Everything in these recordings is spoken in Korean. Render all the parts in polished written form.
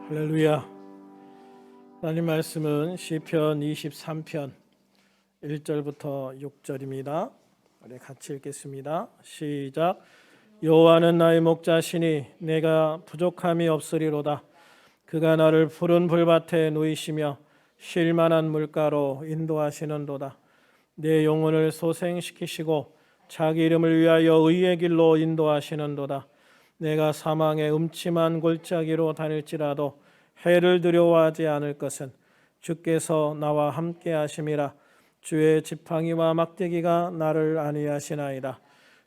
할렐루야. 하나님 말씀은 시편 23편 1절부터 6절입니다. 우리 같이 읽겠습니다. 시작. 여호와는 나의 목자시니 내가 부족함이 없으리로다. 그가 나를 푸른 불밭에 누이시며 쉴 만한 물가로 인도하시는도다. 내 영혼을 소생시키시고 자기 이름을 위하여 의의 길로 인도하시는도다. 내가 사망의 음침한 골짜기로 다닐지라도 해를 두려워하지 않을 것은 주께서 나와 함께 하심이라. 주의 지팡이와 막대기가 나를 안위하시나이다.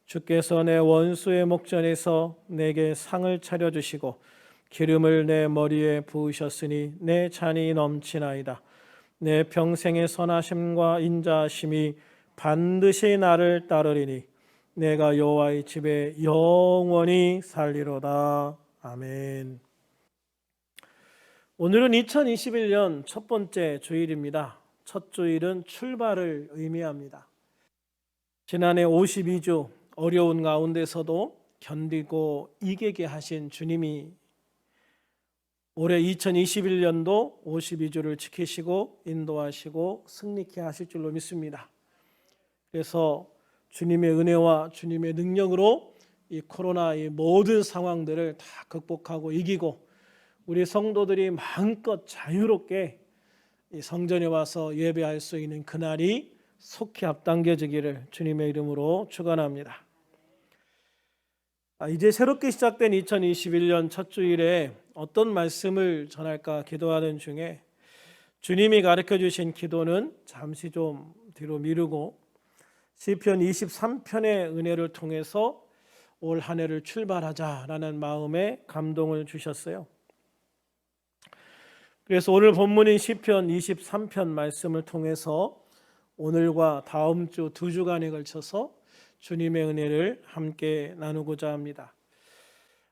주께서 내 원수의 목전에서 내게 상을 차려주시고 기름을 내 머리에 부으셨으니 내 잔이 넘치나이다. 내 평생의 선하심과 인자하심이 반드시 나를 따르리니 내가 여호와의 집에 영원히 살리로다. 아멘. 오늘은 2021년 첫 번째 주일입니다. 첫 주일은 출발을 의미합니다. 지난해 52주 어려운 가운데서도 견디고 이기게 하신 주님이 올해 2021년도 52주를 지키시고 인도하시고 승리케 하실 줄로 믿습니다. 그래서 주님의 은혜와 주님의 능력으로 이 코로나의 모든 상황들을 다 극복하고 이기고 우리 성도들이 마음껏 자유롭게 이 성전에 와서 예배할 수 있는 그날이 속히 앞당겨지기를 주님의 이름으로 축원합니다. 이제 새롭게 시작된 2021년 첫 주일에 어떤 말씀을 전할까 기도하는 중에 주님이 가르쳐 주신 기도는 잠시 좀 뒤로 미루고 시편 23편의 은혜를 통해서 올 한 해를 출발하자라는 마음에 감동을 주셨어요. 그래서 오늘 본문인 시편 23편 말씀을 통해서 오늘과 다음 주 2주간에 걸쳐서 주님의 은혜를 함께 나누고자 합니다.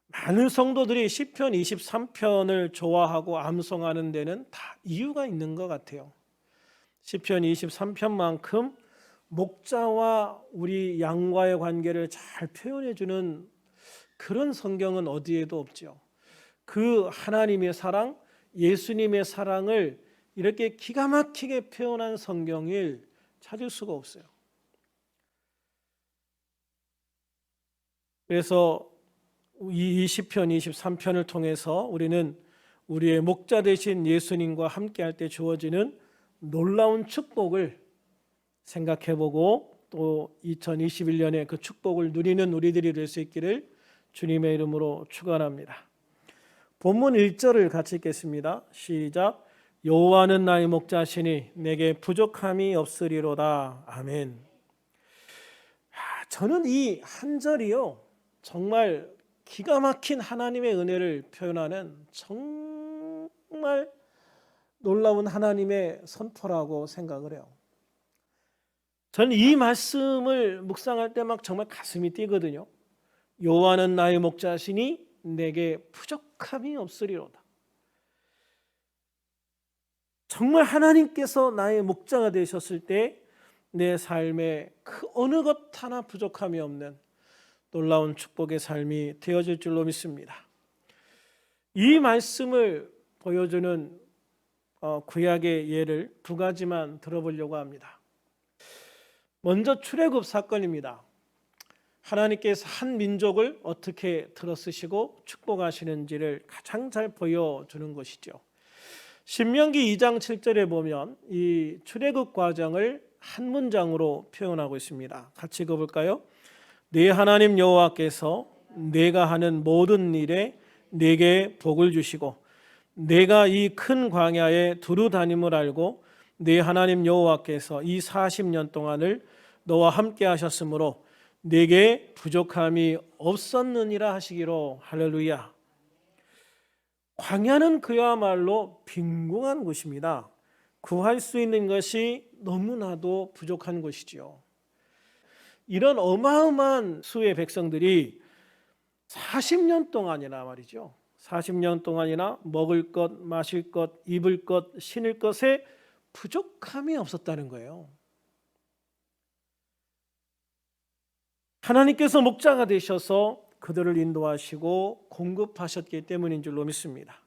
많은 성도들이 시편 23편을 좋아하고 암송하는 데는 다 이유가 있는 것 같아요. 시편 23편만큼 목자와 우리 양과의 관계를 잘 표현해 주는 그런 성경은 어디에도 없죠. 그 하나님의 사랑, 예수님의 사랑을 이렇게 기가 막히게 표현한 성경을 찾을 수가 없어요. 그래서 이 시편 23편을 통해서 우리는 우리의 목자 되신 예수님과 함께할 때 주어지는 놀라운 축복을 생각해보고 또 2021년에 그 축복을 누리는 우리들이 될 수 있기를 주님의 이름으로 축원합니다. 본문 1절을 같이 읽겠습니다. 시작. 여호와는 나의 목자시니 내게 부족함이 없으리로다. 아멘. 저는 이 한 절이요 정말 기가 막힌 하나님의 은혜를 표현하는 정말 놀라운 하나님의 선포라고 생각을 해요. 저는 이 말씀을 묵상할 때 막 정말 가슴이 뛰거든요. 여호와는 나의 목자시니 내게 부족함이 없으리로다. 정말 하나님께서 나의 목자가 되셨을 때 내 삶에 그 어느 것 하나 부족함이 없는 놀라운 축복의 삶이 되어질 줄로 믿습니다. 이 말씀을 보여주는 구약의 예를 두 가지만 들어보려고 합니다. 먼저 출애굽 사건입니다. 하나님께서 한 민족을 어떻게 들어쓰시고 축복하시는지를 가장 잘 보여주는 것이죠. 신명기 2장 7절에 보면 이 출애굽 과정을 한 문장으로 표현하고 있습니다. 같이 읽어볼까요? 네 하나님 여호와께서 내가 하는 모든 일에 내게 복을 주시고 내가 이 큰 광야에 두루 다님을 알고 네 하나님 여호와께서 이 40년 동안을 너와 함께 하셨으므로 내게 부족함이 없었느니라 하시기로. 할렐루야. 광야는 그야말로 빈궁한 곳입니다. 구할 수 있는 것이 너무나도 부족한 곳이지요. 이런 어마어마한 수의 백성들이 40년 동안이나 말이죠. 40년 동안이나 먹을 것, 마실 것, 입을 것, 신을 것에 부족함이 없었다는 거예요. 하나님께서 목자가 되셔서 그들을 인도하시고 공급하셨기 때문인 줄로 믿습니다.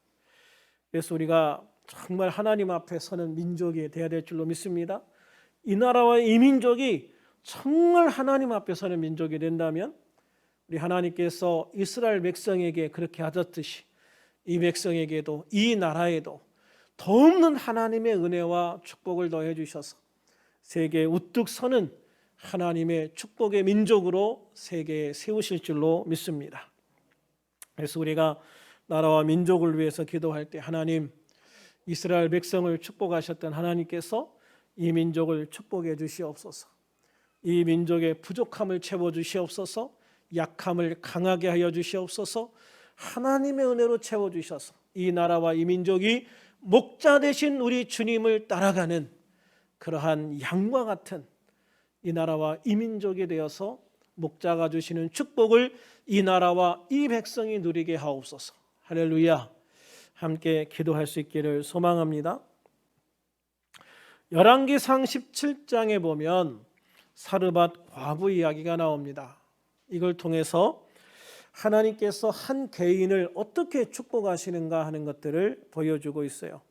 그래서 우리가 정말 하나님 앞에 서는 민족이 되어야 될 줄로 믿습니다. 이 나라와 이 민족이 정말 하나님 앞에 서는 민족이 된다면 우리 하나님께서 이스라엘 백성에게 그렇게 하셨듯이 이 백성에게도 이 나라에도 더없는 하나님의 은혜와 축복을 더해 주셔서 세계에 우뚝 서는 하나님의 축복의 민족으로 세계에 세우실 줄로 믿습니다. 그래서 우리가 나라와 민족을 위해서 기도할 때 하나님, 이스라엘 백성을 축복하셨던 하나님께서 이 민족을 축복해 주시옵소서. 이 민족의 부족함을 채워 주시옵소서. 약함을 강하게 하여 주시옵소서. 하나님의 은혜로 채워 주셔서 이 나라와 이 민족이 목자 되신 우리 주님을 따라가는 그러한 양과 같은 이 나라와 이 민족이 되어서 목자가 주시는 축복을 이 나라와 이 백성이 누리게 하옵소서. 할렐루야. 함께 기도할 수 있기를 소망합니다. 열왕기상 17장에 보면 사르밧 과부 이야기가 나옵니다. 이걸 통해서 하나님께서 한 개인을 어떻게 축복하시는가 하는 것들을 보여주고 있어요.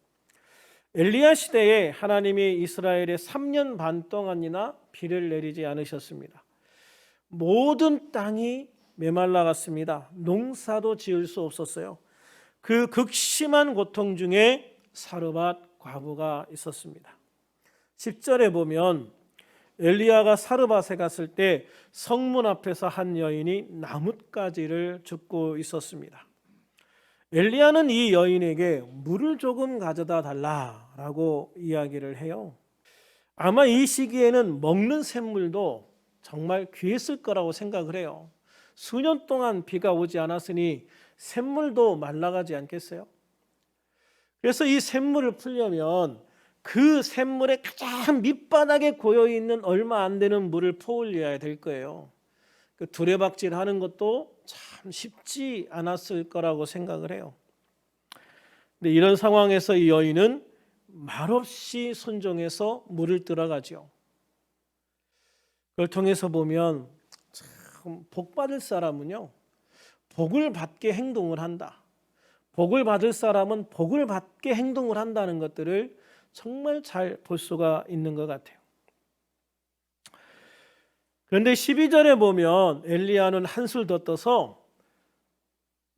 엘리야 시대에 하나님이 이스라엘에 3년 반 동안이나 비를 내리지 않으셨습니다. 모든 땅이 메말라갔습니다. 농사도 지을 수 없었어요. 그 극심한 고통 중에 사르밧 과부가 있었습니다. 10절에 보면 엘리야가 사르밧에 갔을 때 성문 앞에서 한 여인이 나뭇가지를 줍고 있었습니다. 엘리야는 이 여인에게 물을 조금 가져다 달라라고 이야기를 해요. 아마 이 시기에는 먹는 샘물도 정말 귀했을 거라고 생각을 해요. 수년 동안 비가 오지 않았으니 샘물도 말라가지 않겠어요? 그래서 이 샘물을 풀려면 그 샘물의 가장 밑바닥에 고여있는 얼마 안 되는 물을 퍼올려야 될 거예요. 그 두레박질 하는 것도 참 쉽지 않았을 거라고 생각을 해요. 근데 이런 상황에서 이 여인은 말없이 순종해서 물을 들어가죠. 그걸 통해서 보면 참 복받을 사람은요, 복을 받게 행동을 한다. 복을 받을 사람은 복을 받게 행동을 한다는 것들을 정말 잘 볼 수가 있는 것 같아요. 그런데 12절에 보면 엘리야는 한술 더 떠서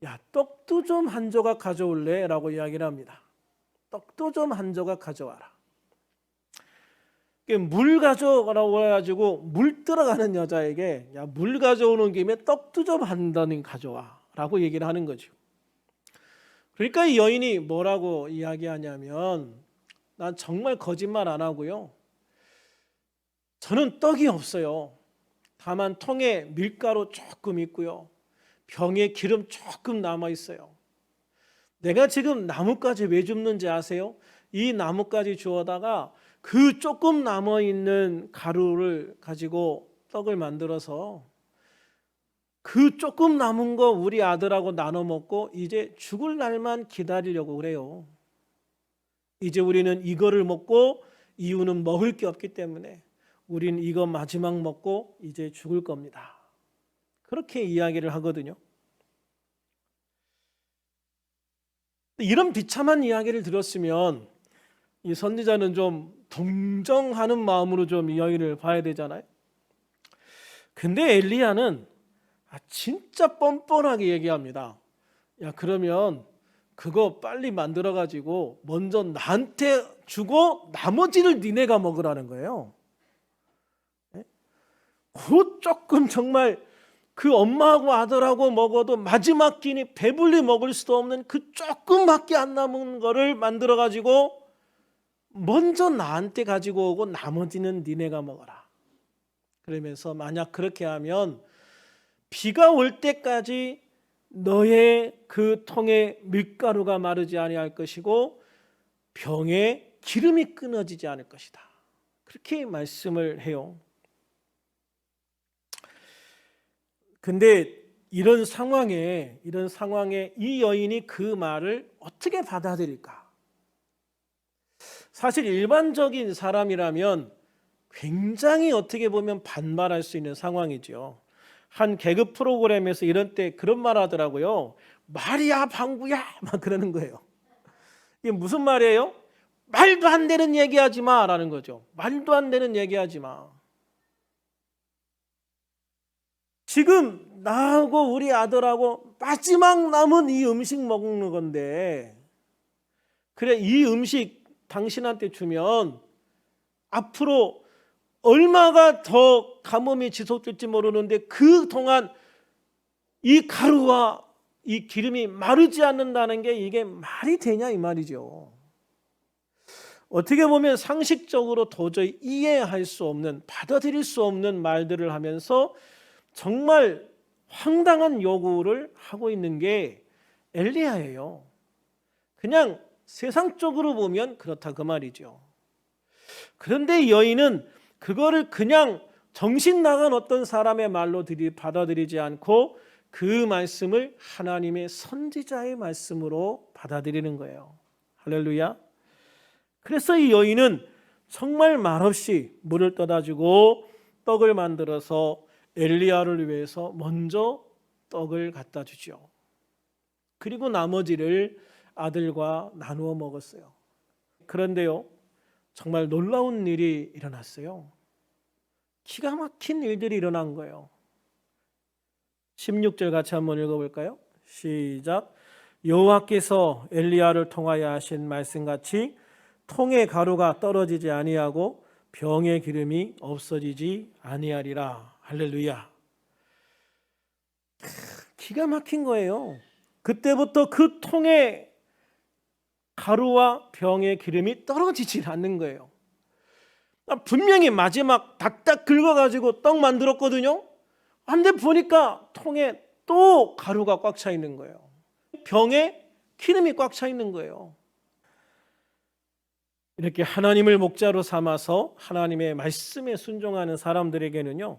야, 떡도 좀 한 조각 가져올래? 라고 이야기를 합니다. 떡도 좀 한 조각 가져와라. 물 가져오라고 해가지고 물 들어가는 여자에게 야, 물 가져오는 김에 떡도 좀 한 더니 가져와 라고 얘기를 하는 거죠. 그러니까 이 여인이 뭐라고 이야기하냐면 난 정말 거짓말 안 하고요, 저는 떡이 없어요. 다만 통에 밀가루 조금 있고요, 병에 기름 조금 남아 있어요. 내가 지금 나뭇가지 왜 줍는지 아세요? 이 나뭇가지 주워다가 그 조금 남아있는 가루를 가지고 떡을 만들어서 그 조금 남은 거 우리 아들하고 나눠 먹고 이제 죽을 날만 기다리려고 그래요. 이제 우리는 이거를 먹고 이유는 먹을 게 없기 때문에 우리는 이거 마지막 먹고 이제 죽을 겁니다. 그렇게 이야기를 하거든요. 이런 비참한 이야기를 들었으면 이 선지자는 좀 동정하는 마음으로 좀 이 여인을 봐야 되잖아요. 근데 엘리야는 진짜 뻔뻔하게 얘기합니다. 야, 그러면 그거 빨리 만들어 가지고 먼저 나한테 주고 나머지를 니네가 먹으라는 거예요. 그 조금 정말 그 엄마하고 아들하고 먹어도 마지막 끼니 배불리 먹을 수도 없는 그 조금밖에 안 남은 거를 만들어 가지고 먼저 나한테 가지고 오고 나머지는 니네가 먹어라. 그러면서 만약 그렇게 하면 비가 올 때까지 너의 그 통에 밀가루가 마르지 아니할 것이고 병에 기름이 끊어지지 않을 것이다. 그렇게 말씀을 해요. 근데 이런 상황에 이 여인이 그 말을 어떻게 받아들일까? 사실 일반적인 사람이라면 굉장히 어떻게 보면 반발할 수 있는 상황이죠. 한 개그 프로그램에서 이런 때 그런 말 하더라고요. 말이야 방구야 막 그러는 거예요. 이게 무슨 말이에요? 말도 안 되는 얘기하지 마라는 거죠. 말도 안 되는 얘기하지 마. 지금 나하고 우리 아들하고 마지막 남은 이 음식 먹는 건데, 그래 이 음식 당신한테 주면 앞으로 얼마가 더 가뭄이 지속될지 모르는데 그동안 이 가루와 이 기름이 마르지 않는다는 게 이게 말이 되냐 이 말이죠. 어떻게 보면 상식적으로 도저히 이해할 수 없는, 받아들일 수 없는 말들을 하면서 정말 황당한 요구를 하고 있는 게 엘리야예요. 그냥 세상적으로 보면 그렇다 그 말이죠. 그런데 이 여인은 그거를 그냥 정신 나간 어떤 사람의 말로 받아들이지 않고 그 말씀을 하나님의 선지자의 말씀으로 받아들이는 거예요. 할렐루야. 그래서 이 여인은 정말 말없이 물을 떠다 주고 떡을 만들어서 엘리야를 위해서 먼저 떡을 갖다 주죠. 그리고 나머지를 아들과 나누어 먹었어요. 그런데요, 정말 놀라운 일이 일어났어요. 기가 막힌 일들이 일어난 거예요. 16절 같이 한번 읽어볼까요? 시작. 여호와께서 엘리야를 통하여 하신 말씀같이 통의 가루가 떨어지지 아니하고 병의 기름이 없어지지 아니하리라. 할렐루야. 기가 막힌 거예요. 그때부터 그 통의 가루와 병의 기름이 떨어지지 않는 거예요. 분명히 마지막 닥닥 긁어가지고 떡 만들었거든요. 근데 보니까 통에 또 가루가 꽉 차 있는 거예요. 병에 기름이 꽉 차 있는 거예요. 이렇게 하나님을 목자로 삼아서 하나님의 말씀에 순종하는 사람들에게는요,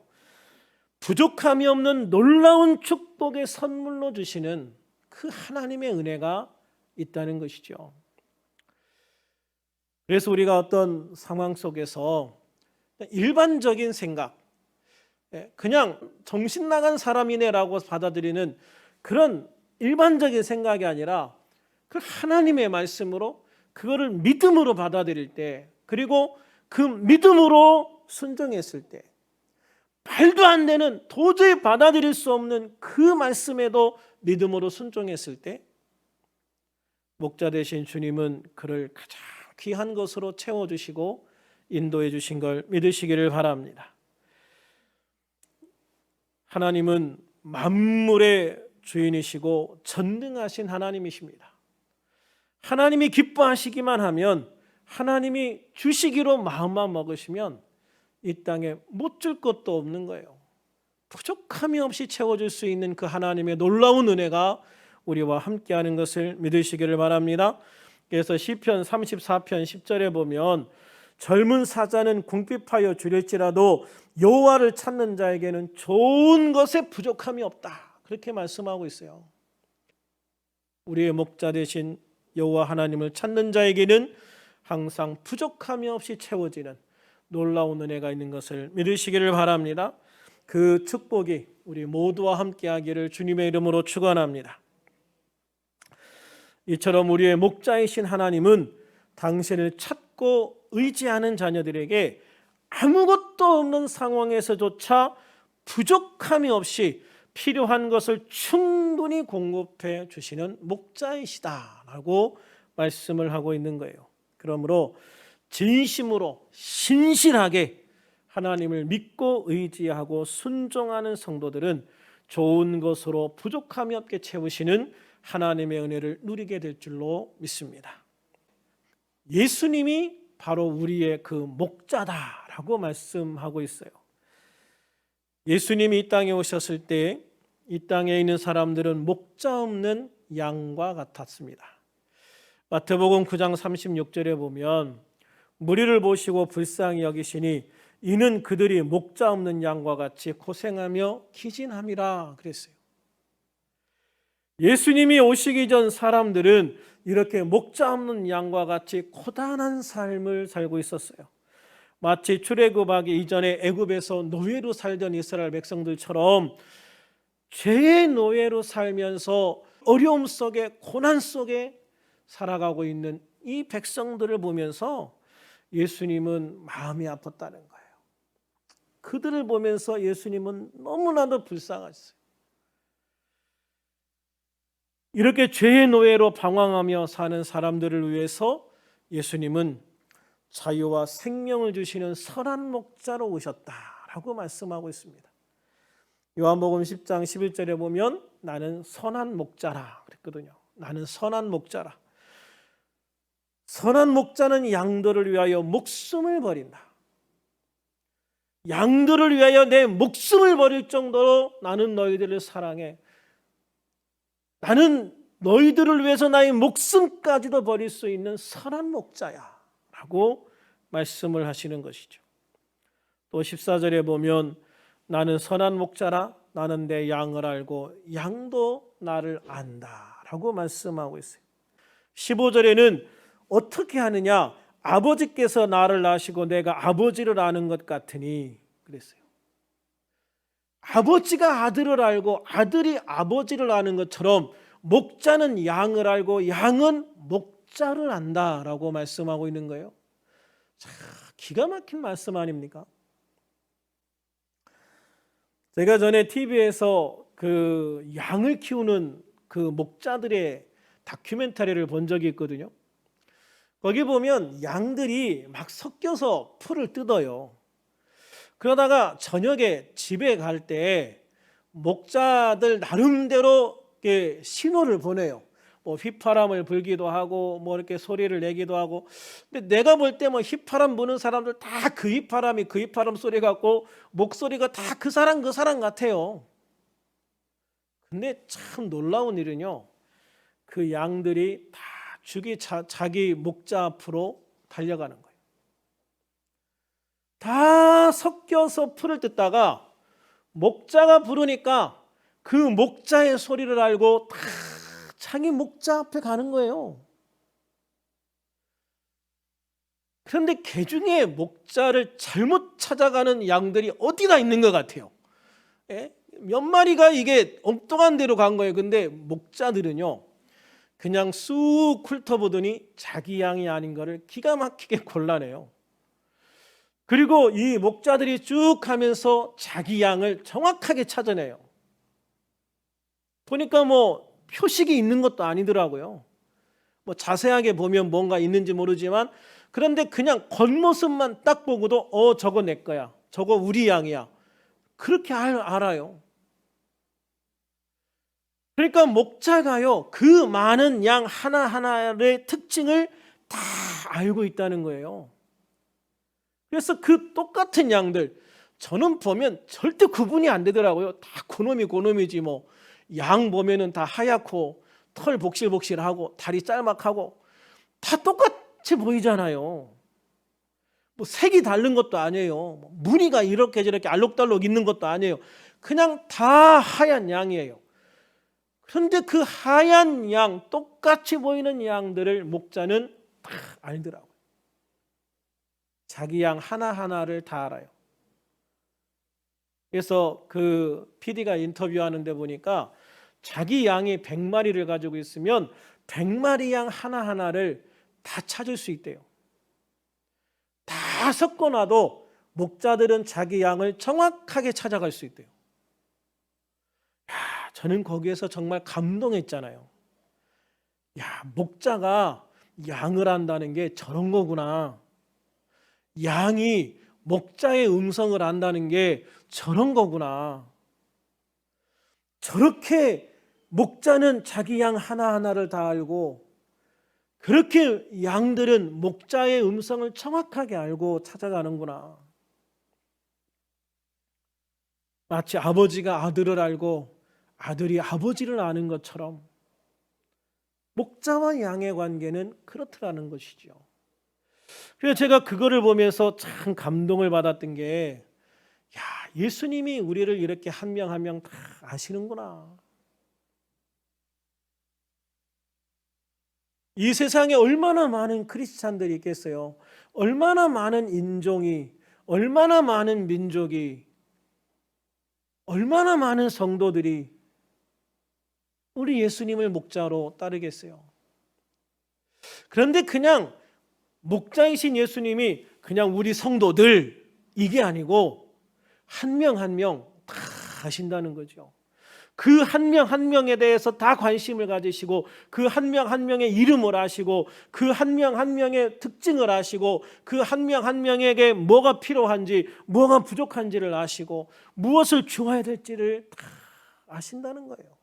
부족함이 없는 놀라운 축복의 선물로 주시는 그 하나님의 은혜가 있다는 것이죠. 그래서 우리가 어떤 상황 속에서 일반적인 생각, 그냥 정신 나간 사람이네라고 받아들이는 그런 일반적인 생각이 아니라 그 하나님의 말씀으로 그거를 믿음으로 받아들일 때, 그리고 그 믿음으로 순종했을 때, 말도 안 되는, 도저히 받아들일 수 없는 그 말씀에도 믿음으로 순종했을 때 목자 되신 주님은 그를 가장 귀한 것으로 채워주시고 인도해 주신 걸 믿으시기를 바랍니다. 하나님은 만물의 주인이시고 전능하신 하나님이십니다. 하나님이 기뻐하시기만 하면, 하나님이 주시기로 마음만 먹으시면 이 땅에 못 줄 것도 없는 거예요. 부족함이 없이 채워줄 수 있는 그 하나님의 놀라운 은혜가 우리와 함께하는 것을 믿으시기를 바랍니다. 그래서 시편 34편 10절에 보면 젊은 사자는 궁핍하여 주릴지라도 여호와를 찾는 자에게는 좋은 것에 부족함이 없다, 그렇게 말씀하고 있어요. 우리의 목자 되신 여호와 하나님을 찾는 자에게는 항상 부족함이 없이 채워지는 놀라운 은혜가 있는 것을 믿으시기를 바랍니다. 그 축복이 우리 모두와 함께하기를 주님의 이름으로 축원합니다. 이처럼 우리의 목자이신 하나님은 당신을 찾고 의지하는 자녀들에게 아무것도 없는 상황에서조차 부족함이 없이 필요한 것을 충분히 공급해 주시는 목자이시다라고 말씀을 하고 있는 거예요. 그러므로 진심으로 신실하게 하나님을 믿고 의지하고 순종하는 성도들은 좋은 것으로 부족함이 없게 채우시는 하나님의 은혜를 누리게 될 줄로 믿습니다. 예수님이 바로 우리의 그 목자다라고 말씀하고 있어요. 예수님이 이 땅에 오셨을 때 이 땅에 있는 사람들은 목자 없는 양과 같았습니다. 마태복음 9장 36절에 보면 무리를 보시고 불쌍히 여기시니 이는 그들이 목자 없는 양과 같이 고생하며 기진함이라 그랬어요. 예수님이 오시기 전 사람들은 이렇게 목자 없는 양과 같이 고단한 삶을 살고 있었어요. 마치 출애굽하기 이전에 애굽에서 노예로 살던 이스라엘 백성들처럼 죄의 노예로 살면서 어려움 속에 고난 속에 살아가고 있는 이 백성들을 보면서 예수님은 마음이 아팠다는 거예요. 그들을 보면서 예수님은 너무나도 불쌍하셨어요. 이렇게 죄의 노예로 방황하며 사는 사람들을 위해서 예수님은 자유와 생명을 주시는 선한 목자로 오셨다라고 말씀하고 있습니다. 요한복음 10장 11절에 보면 나는 선한 목자라 그랬거든요. 나는 선한 목자라. 선한 목자는 양들을 위하여 목숨을 버린다. 양들을 위하여 내 목숨을 버릴 정도로 나는 너희들을 사랑해. 나는 너희들을 위해서 나의 목숨까지도 버릴 수 있는 선한 목자야 라고 말씀을 하시는 것이죠. 또 14절에 보면 나는 선한 목자라. 나는 내 양을 알고 양도 나를 안다 라고 말씀하고 있어요. 15절에는 어떻게 하느냐? 아버지께서 나를 아시고 내가 아버지를 아는 것 같으니 그랬어요. 아버지가 아들을 알고 아들이 아버지를 아는 것처럼 목자는 양을 알고 양은 목자를 안다라고 말씀하고 있는 거예요. 자, 기가 막힌 말씀 아닙니까? 제가 전에 TV에서 그 양을 키우는 그 목자들의 다큐멘터리를 본 적이 있거든요. 거기 보면 양들이 막 섞여서 풀을 뜯어요. 그러다가 저녁에 집에 갈 때 목자들 나름대로 신호를 보내요. 뭐 휘파람을 불기도 하고 뭐 이렇게 소리를 내기도 하고. 근데 내가 볼 때 뭐 휘파람 부는 사람들 다 그 휘파람 소리 같고 목소리가 다 그 사람 같아요. 근데 참 놀라운 일은요. 그 양들이 다 자기 목자 앞으로 달려가는 거예요. 다 섞여서 풀을 뜯다가 목자가 부르니까 그 목자의 소리를 알고 다 자기 목자 앞에 가는 거예요. 그런데 개 중에 목자를 잘못 찾아가는 양들이 어디가 있는 것 같아요. 예? 몇 마리가 이게 엉뚱한 데로 간 거예요. 근데 목자들은요. 그냥 쑥 훑어보더니 자기 양이 아닌 거를 기가 막히게 골라내요. 그리고 이 목자들이 쭉 가면서 자기 양을 정확하게 찾아내요. 보니까 뭐 표식이 있는 것도 아니더라고요. 뭐 자세하게 보면 뭔가 있는지 모르지만 그런데 그냥 겉모습만 딱 보고도 저거 내 거야. 저거 우리 양이야. 그렇게 알아요. 그러니까 목자가요. 그 많은 양 하나하나의 특징을 다 알고 있다는 거예요. 그래서 그 똑같은 양들 저는 보면 절대 구분이 안 되더라고요. 다 고놈이지 뭐. 양 보면은 다 하얗고 털 복실복실하고 다리 짤막하고 다 똑같이 보이잖아요. 뭐 색이 다른 것도 아니에요. 무늬가 이렇게 저렇게 알록달록 있는 것도 아니에요. 그냥 다 하얀 양이에요. 그런데 그 하얀 양, 똑같이 보이는 양들을 목자는 다 알더라고요. 자기 양 하나하나를 다 알아요. 그래서 그 PD가 인터뷰하는데 보니까 자기 양이 100마리를 가지고 있으면 100마리 양 하나하나를 다 찾을 수 있대요. 다 섞어놔도 목자들은 자기 양을 정확하게 찾아갈 수 있대요. 저는 거기에서 정말 감동했잖아요. 목자가 양을 안다는 게 저런 거구나. 양이 목자의 음성을 안다는 게 저런 거구나. 저렇게 목자는 자기 양 하나하나를 다 알고 그렇게 양들은 목자의 음성을 정확하게 알고 찾아가는구나. 마치 아버지가 아들을 알고 아들이 아버지를 아는 것처럼 목자와 양의 관계는 그렇더라는 것이죠. 그래서 제가 그거를 보면서 참 감동을 받았던 게 예수님이 우리를 이렇게 한 명 한 명 다 아시는구나. 이 세상에 얼마나 많은 크리스찬들이 있겠어요. 얼마나 많은 인종이, 얼마나 많은 민족이, 얼마나 많은 성도들이 우리 예수님을 목자로 따르겠어요. 그런데 그냥 목자이신 예수님이 그냥 우리 성도들 이게 아니고 한 명 한 명 다 아신다는 거죠. 그 한 명 한 명에 대해서 다 관심을 가지시고 그 한 명 한 명의 이름을 아시고 그 한 명 한 명의 특징을 아시고 그 한 명 한 명에게 뭐가 필요한지 뭐가 부족한지를 아시고 무엇을 주어야 될지를 다 아신다는 거예요.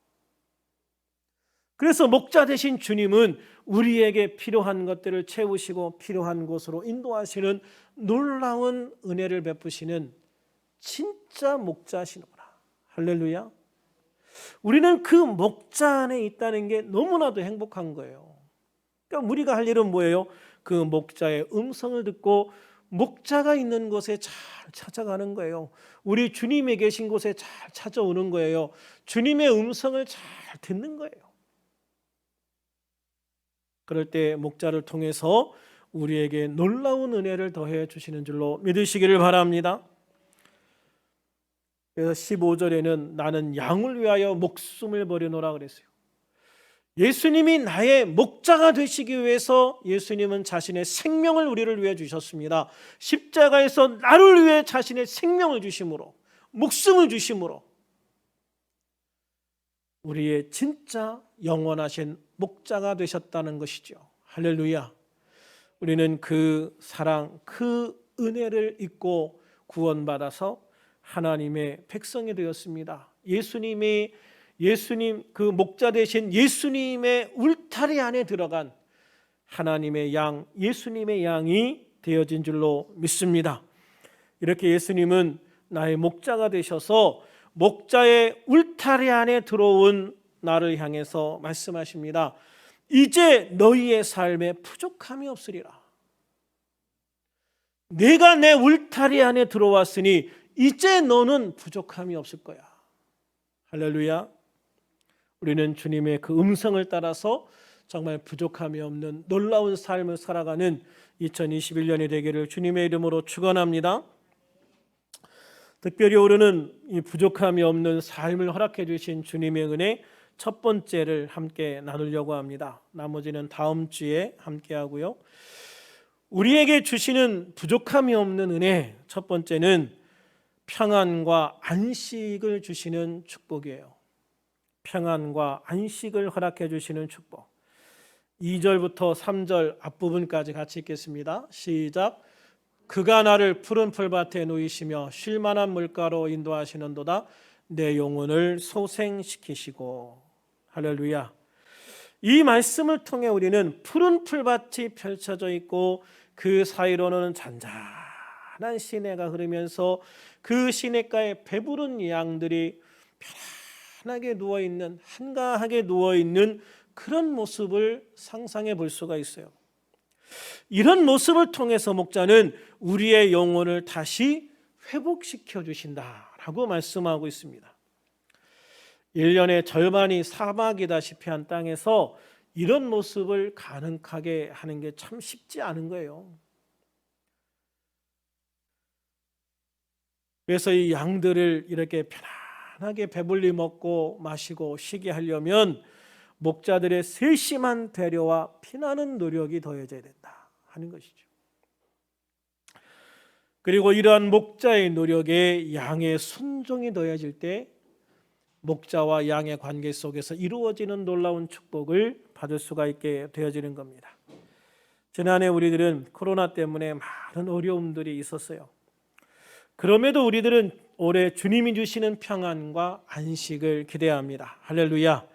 그래서 목자 되신 주님은 우리에게 필요한 것들을 채우시고 필요한 곳으로 인도하시는 놀라운 은혜를 베푸시는 진짜 목자시구나. 할렐루야. 우리는 그 목자 안에 있다는 게 너무나도 행복한 거예요. 그러니까 우리가 할 일은 뭐예요? 그 목자의 음성을 듣고 목자가 있는 곳에 잘 찾아가는 거예요. 우리 주님이 계신 곳에 잘 찾아오는 거예요. 주님의 음성을 잘 듣는 거예요. 그럴 때 목자를 통해서 우리에게 놀라운 은혜를 더해 주시는 줄로 믿으시기를 바랍니다. 그래서 15절에는 나는 양을 위하여 목숨을 버리노라 그랬어요. 예수님이 나의 목자가 되시기 위해서 예수님은 자신의 생명을 우리를 위해 주셨습니다. 십자가에서 나를 위해 자신의 생명을 주심으로, 목숨을 주심으로 우리의 진짜 영원하신 목자가 되셨다는 것이죠. 할렐루야. 우리는 그 사랑, 그 은혜를 잊고 구원받아서 하나님의 백성이 되었습니다. 예수님 그 목자 되신 예수님의 울타리 안에 들어간 하나님의 양, 예수님의 양이 되어진 줄로 믿습니다. 이렇게 예수님은 나의 목자가 되셔서 목자의 울타리 안에 들어온 나를 향해서 말씀하십니다. 이제 너희의 삶에 부족함이 없으리라. 내가 내 울타리 안에 들어왔으니 이제 너는 부족함이 없을 거야. 할렐루야. 우리는 주님의 그 음성을 따라서 정말 부족함이 없는 놀라운 삶을 살아가는 2021년이 되기를 주님의 이름으로 축원합니다. 특별히 오늘은 이 부족함이 없는 삶을 허락해 주신 주님의 은혜 첫 번째를 함께 나누려고 합니다. 나머지는 다음 주에 함께 하고요. 우리에게 주시는 부족함이 없는 은혜 첫 번째는 평안과 안식을 주시는 축복이에요. 평안과 안식을 허락해 주시는 축복. 2절부터 3절 앞부분까지 같이 읽겠습니다. 시작. 그가 나를 푸른 풀밭에 누이시며 쉴만한 물가로 인도하시는도다. 내 영혼을 소생시키시고. 할렐루야. 이 말씀을 통해 우리는 푸른 풀밭이 펼쳐져 있고 그 사이로는 잔잔한 시내가 흐르면서 그 시냇가에 배부른 양들이 편안하게 누워있는, 한가하게 누워있는 그런 모습을 상상해 볼 수가 있어요. 이런 모습을 통해서 목자는 우리의 영혼을 다시 회복시켜 주신다라고 말씀하고 있습니다. 1년의 절반이 사막이다시피 한 땅에서 이런 모습을 가능하게 하는 게 참 쉽지 않은 거예요. 그래서 이 양들을 이렇게 편안하게 배불리 먹고 마시고 쉬게 하려면 목자들의 세심한 배려와 피나는 노력이 더해져야 된다 하는 것이죠. 그리고 이러한 목자의 노력에 양의 순종이 더해질 때 목자와 양의 관계 속에서 이루어지는 놀라운 축복을 받을 수가 있게 되어지는 겁니다. 지난해 우리들은 코로나 때문에 많은 어려움들이 있었어요. 그럼에도 우리들은 올해 주님이 주시는 평안과 안식을 기대합니다. 할렐루야.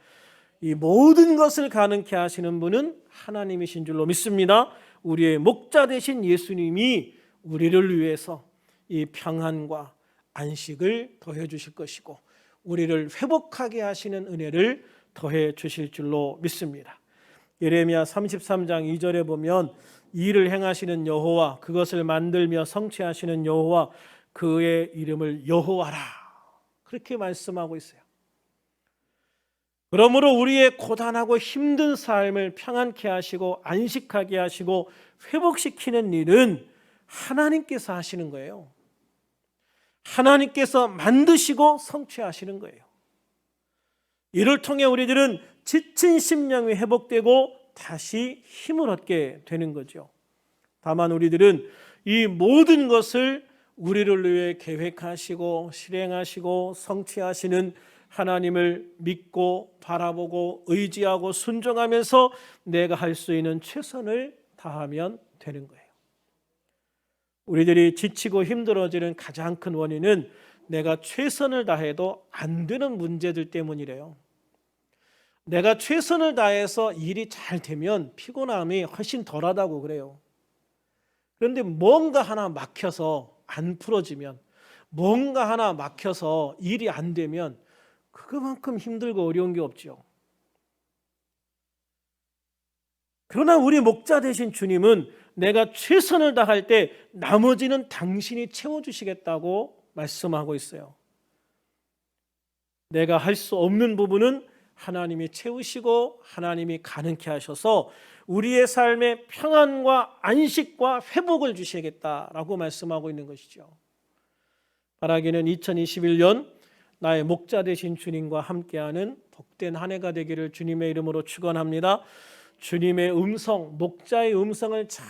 이 모든 것을 가능케 하시는 분은 하나님이신 줄로 믿습니다. 우리의 목자 되신 예수님이 우리를 위해서 이 평안과 안식을 더해 주실 것이고 우리를 회복하게 하시는 은혜를 더해 주실 줄로 믿습니다. 예레미야 33장 2절에 보면 일을 행하시는 여호와, 그것을 만들며 성취하시는 여호와, 그의 이름을 여호와라 그렇게 말씀하고 있어요. 그러므로 우리의 고단하고 힘든 삶을 평안케 하시고 안식하게 하시고 회복시키는 일은 하나님께서 하시는 거예요. 하나님께서 만드시고 성취하시는 거예요. 이를 통해 우리들은 지친 심령이 회복되고 다시 힘을 얻게 되는 거죠. 다만 우리들은 이 모든 것을 우리를 위해 계획하시고 실행하시고 성취하시는 하나님을 믿고 바라보고 의지하고 순종하면서 내가 할 수 있는 최선을 다하면 되는 거예요. 우리들이 지치고 힘들어지는 가장 큰 원인은 내가 최선을 다해도 안 되는 문제들 때문이래요. 내가 최선을 다해서 일이 잘 되면 피곤함이 훨씬 덜하다고 그래요. 그런데 뭔가 하나 막혀서 안 풀어지면, 뭔가 하나 막혀서 일이 안 되면 그만큼 힘들고 어려운 게 없죠. 그러나 우리 목자 되신 주님은 내가 최선을 다할 때 나머지는 당신이 채워주시겠다고 말씀하고 있어요. 내가 할 수 없는 부분은 하나님이 채우시고 하나님이 가능케 하셔서 우리의 삶에 평안과 안식과 회복을 주시겠다라고 말씀하고 있는 것이죠. 바라기는 2021년 나의 목자 되신 주님과 함께하는 복된 한 해가 되기를 주님의 이름으로 축원합니다. 주님의 음성, 목자의 음성을 잘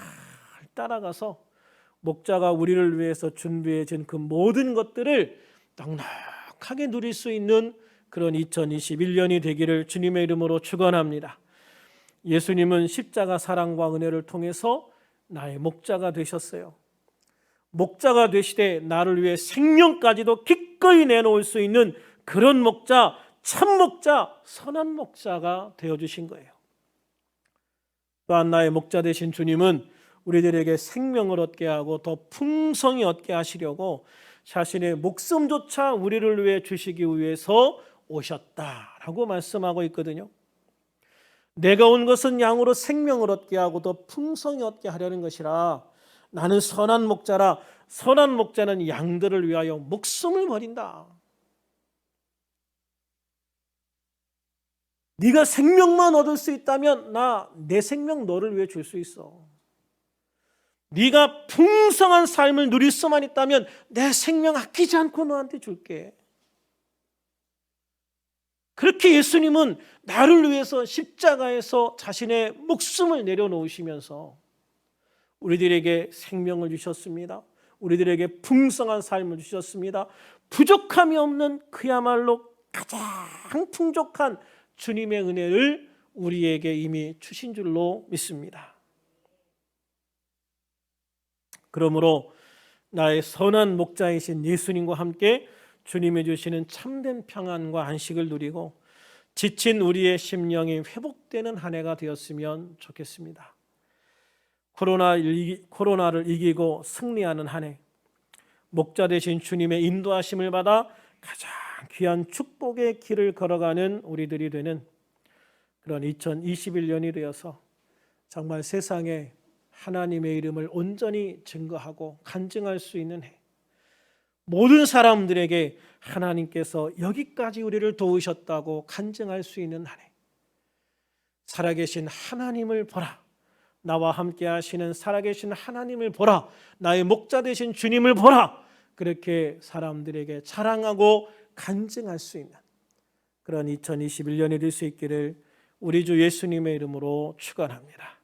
따라가서 목자가 우리를 위해서 준비해 준 그 모든 것들을 넉넉하게 누릴 수 있는 그런 2021년이 되기를 주님의 이름으로 축원합니다. 예수님은 십자가 사랑과 은혜를 통해서 나의 목자가 되셨어요. 목자가 되시되 나를 위해 생명까지도 기꺼이 내놓을 수 있는 그런 목자, 참 목자, 선한 목자가 되어주신 거예요. 또한 나의 목자 되신 주님은 우리들에게 생명을 얻게 하고 더 풍성히 얻게 하시려고 자신의 목숨조차 우리를 위해 주시기 위해서 오셨다라고 말씀하고 있거든요. 내가 온 것은 양으로 생명을 얻게 하고 더 풍성히 얻게 하려는 것이라. 나는 선한 목자라. 선한 목자는 양들을 위하여 목숨을 버린다. 네가 생명만 얻을 수 있다면 내 생명 너를 위해 줄 수 있어. 네가 풍성한 삶을 누릴 수만 있다면 내 생명 아끼지 않고 너한테 줄게. 그렇게 예수님은 나를 위해서 십자가에서 자신의 목숨을 내려놓으시면서 우리들에게 생명을 주셨습니다. 우리들에게 풍성한 삶을 주셨습니다. 부족함이 없는 그야말로 가장 풍족한 주님의 은혜를 우리에게 이미 주신 줄로 믿습니다. 그러므로 나의 선한 목자이신 예수님과 함께 주님이 주시는 참된 평안과 안식을 누리고 지친 우리의 심령이 회복되는 한 해가 되었으면 좋겠습니다. 코로나를 이기고 승리하는 한 해, 목자 되신 주님의 인도하심을 받아 가장 귀한 축복의 길을 걸어가는 우리들이 되는 그런 2021년이 되어서 정말 세상에 하나님의 이름을 온전히 증거하고 간증할 수 있는 해, 모든 사람들에게 하나님께서 여기까지 우리를 도우셨다고 간증할 수 있는 한 해, 살아계신 하나님을 보라, 나와 함께 하시는 살아계신 하나님을 보라, 나의 목자 되신 주님을 보라, 그렇게 사람들에게 자랑하고 간증할 수 있는 그런 2021년이 될 수 있기를 우리 주 예수님의 이름으로 축원합니다.